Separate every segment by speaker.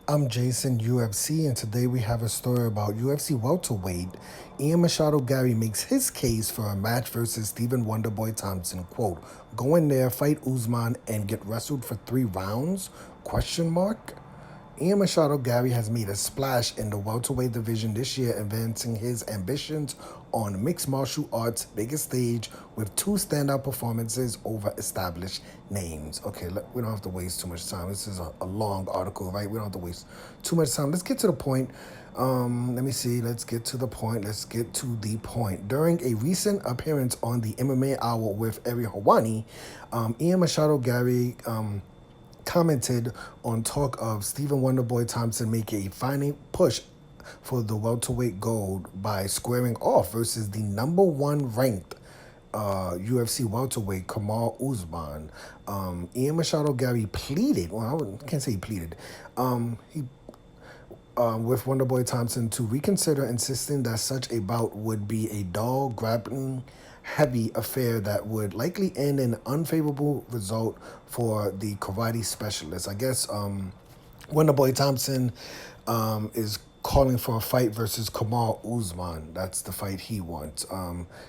Speaker 1: I'm Jason, UFC, and today we have a story about UFC welterweight. Ian Machado Garry makes his case for a match versus Stephen Wonderboy Thompson. Quote, go in there, fight Usman, and get wrestled for 3 rounds? Question mark. Ian Machado Garry has made a splash in the welterweight division this year, advancing his ambitions on mixed martial arts' biggest stage with 2 standout performances over established names. Okay, we don't have to waste too much time. This is a long article, right? We don't have to waste too much time. Let's get to the point. Let me see. Let's get to the point. Let's get to the point. During a recent appearance on the MMA Hour with Ari Hawani, Ian Machado Garry commented on talk of Stephen Wonderboy Thompson making a final push for the welterweight gold by squaring off versus the number 1 ranked UFC welterweight Kamal Usman. Ian Machado Garry pleaded. Well, I can't say he pleaded. He with Wonderboy Thompson to reconsider, insisting that such a bout would be a dull, grappling heavy affair that would likely end in an unfavorable result for the karate specialist. I guess Wonderboy Thompson is calling for a fight versus Kamal Usman. That's the fight he wants.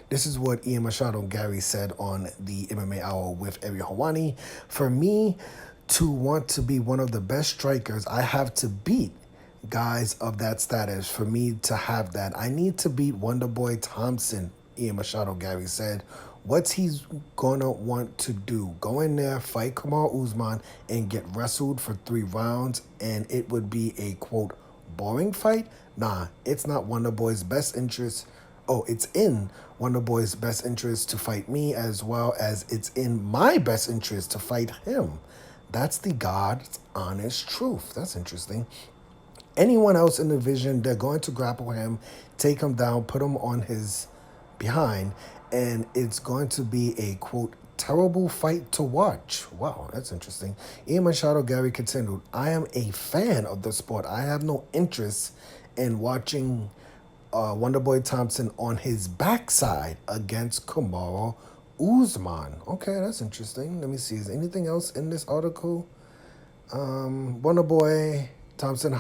Speaker 1: This is what Ian Machado Garry said on the MMA Hour with Ari Hawani. For me to want to be one of the best strikers, I have to beat guys of that status. For me to have that, I need to beat Wonderboy Thompson, Ian Machado Garry said. What's he's gonna want to do? Go in there, fight Kamal Usman, and get wrestled for 3 rounds, and it would be a quote boring fight? Nah, it's not Wonderboy's best interest. Oh, it's in Wonderboy's best interest to fight me, as well as it's in my best interest to fight him. That's the God's honest truth. That's interesting. Anyone else in the division, they're going to grapple him, take him down, put him on his behind, and it's going to be a quote terrible fight to watch. Wow, that's interesting. Ian Machado Garry continued, I am a fan of the sport. I have no interest in watching Wonderboy Thompson on his backside against Kamaru Usman. Okay, that's interesting. Let me see. Is there anything else in this article? Wonderboy Thompson,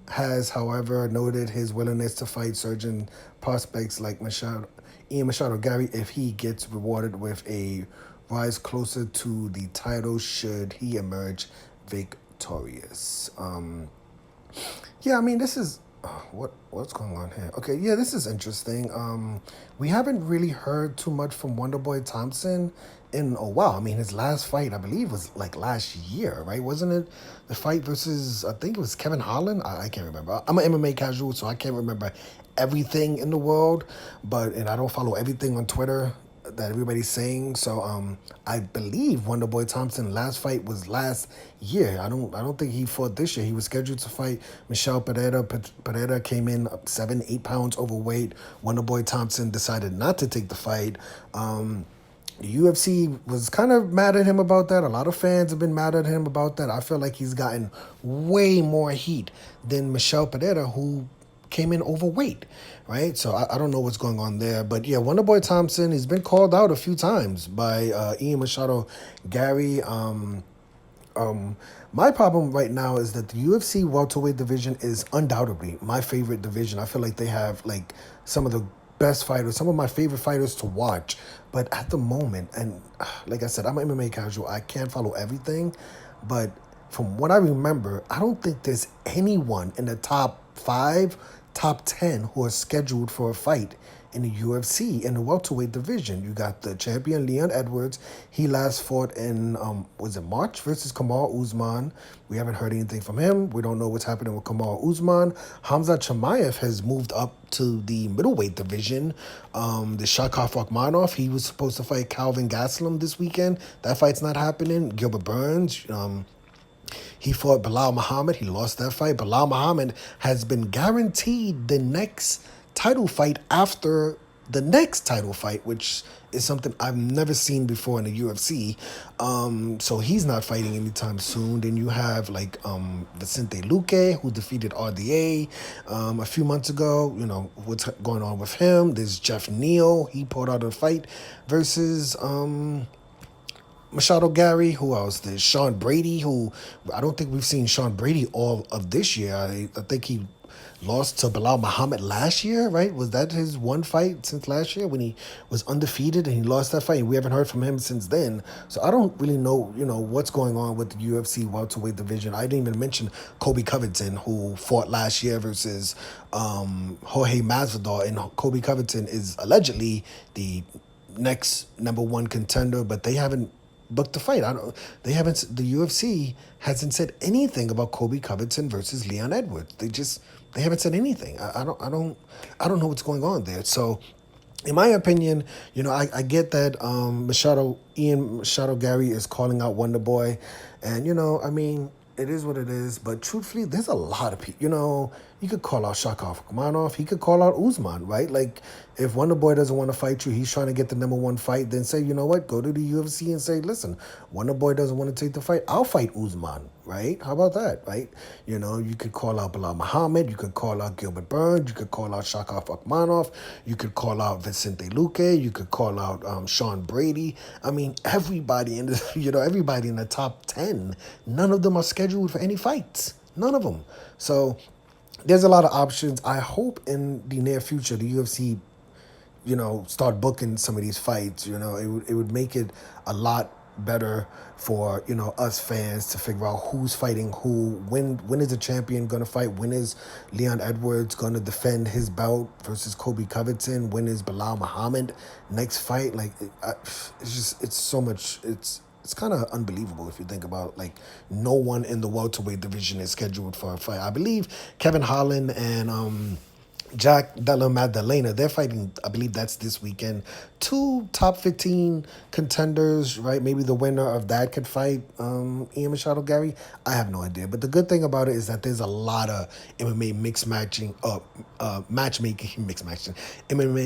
Speaker 1: has, however, noted his willingness to fight surgeon prospects like Ian Machado Garry if he gets rewarded with a rise closer to the title should he emerge victorious. Yeah, I mean, this is what's going on here. Okay, yeah, this is interesting. We haven't really heard too much from Wonderboy Thompson in a while. I mean, his last fight, I believe, was like last year, right? Wasn't it the fight versus, I think it was Kevin Holland? I can't remember. I'm an MMA casual, so I can't remember everything in the world, and I don't follow everything on Twitter that everybody's saying. So I believe Wonderboy Thompson last fight was last year. I don't think he fought this year. He was scheduled to fight Michelle Pereira. Pereira came in 7-8 pounds overweight. Wonderboy Thompson decided not to take the fight. The UFC was kind of mad at him about that. A lot of fans have been mad at him about that. I feel like he's gotten way more heat than Michelle Pereira, who came in overweight, right? So I don't know what's going on there. But yeah, Wonderboy Thompson, he's been called out a few times by Ian Machado Garry. My problem right now is that the UFC welterweight division is undoubtedly my favorite division. I feel like they have like some of the best fighters, some of my favorite fighters to watch. But at the moment, and like I said, I'm an MMA casual. I can't follow everything, but from what I remember, I don't think there's anyone in the top 5, top 10 who are scheduled for a fight in the UFC in the welterweight division. You got the champion Leon Edwards. He last fought in was it March versus Kamaru Usman. We haven't heard anything from him. We don't know what's happening with Kamaru Usman. Hamza Chimaev has moved up to the middleweight division. The Shakar Rakhmonov, he was supposed to fight Calvin Gastelum this weekend. That fight's not happening. Gilbert Burns, he fought Bilal Muhammad. He lost that fight. Bilal Muhammad has been guaranteed the next title fight after the next title fight, which is something I've never seen before in the UFC. So he's not fighting anytime soon. Then you have like Vicente Luque, who defeated RDA a few months ago. You know, what's going on with him. There's Jeff Neal. He pulled out a fight versus Machado Garry. Who else? There's Sean Brady, who I don't think we've seen Sean Brady all of this year. I think he lost to Bilal Muhammad last year, right? Was that his one fight since last year when he was undefeated and he lost that fight? We haven't heard from him since then. So I don't really know, what's going on with the UFC welterweight division. I didn't even mention Kobe Covington, who fought last year versus Jorge Masvidal, and Kobe Covington is allegedly the next number one contender, but they haven't booked the fight. I don't. They haven't. The UFC hasn't said anything about Kobe Covington versus Leon Edwards. They haven't said anything. I don't know what's going on there. So, in my opinion, I get that Machado Garry is calling out Wonder Boy, and I mean, it is what it is. But truthfully, there's a lot of people. You could call out Shakov Kumanov. He could call out Usman, right? Like, if Wonder Boy doesn't want to fight you, he's trying to get the number one fight, then say, you know what, go to the UFC and say, listen, Wonder Boy doesn't want to take the fight, I'll fight Usman, right? How about that, right? You could call out Bilal Muhammad, you could call out Gilbert Burns, you could call out Shakov Akhmanov, you could call out Vicente Luque, you could call out Sean Brady. I mean, everybody in everybody in the top 10, none of them are scheduled for any fights. None of them. So there's a lot of options. I hope in the near future the UFC, start booking some of these fights. It would make it a lot better for us fans to figure out who's fighting who. When is the champion gonna fight? When is Leon Edwards gonna defend his belt versus Kobe Covington? When is Bilal Muhammad next fight? Like, it's so much. It's kind of unbelievable if you think about, like, no one in the welterweight division is scheduled for a fight. I believe Kevin Holland and Jack Della Maddalena, they're fighting, I believe that's this weekend. Two top 15 contenders, right? Maybe the winner of that could fight Ian Machado Garry. I have no idea. But the good thing about it is that there's a lot of MMA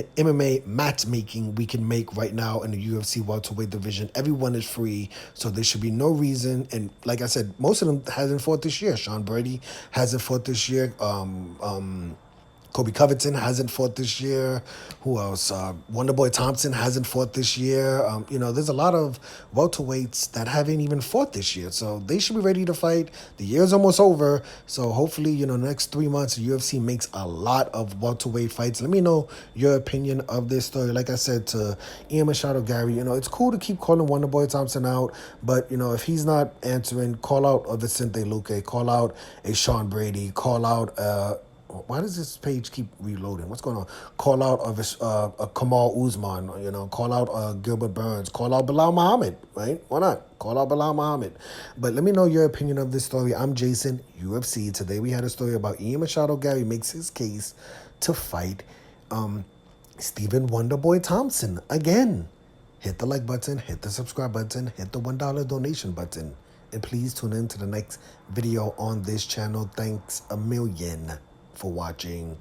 Speaker 1: MMA matchmaking we can make right now in the UFC welterweight division. Everyone is free, so there should be no reason. And like I said, most of them hasn't fought this year. Sean Brady hasn't fought this year. Kobe Covington hasn't fought this year. Who else? Wonderboy Thompson hasn't fought this year. There's a lot of welterweights that haven't even fought this year. So they should be ready to fight. The year's almost over. So hopefully, next 3 months, the UFC makes a lot of welterweight fights. Let me know your opinion of this story. Like I said to Ian Machado Garry, it's cool to keep calling Wonderboy Thompson out. But, if he's not answering, call out a Vicente Luque, call out a Sean Brady, call out why does this page keep reloading? What's going on? Call out a Kamal Usman, call out Gilbert Burns, call out Bilal Muhammad, right? Why not? Call out Bilal Muhammad. But let me know your opinion of this story. I'm Jason, UFC. Today we had a story about Ian Machado Garry makes his case to fight Stephen Wonderboy Thompson again. Hit the like button, hit the subscribe button, hit the $1 donation button. And please tune in to the next video on this channel. Thanks a million for watching.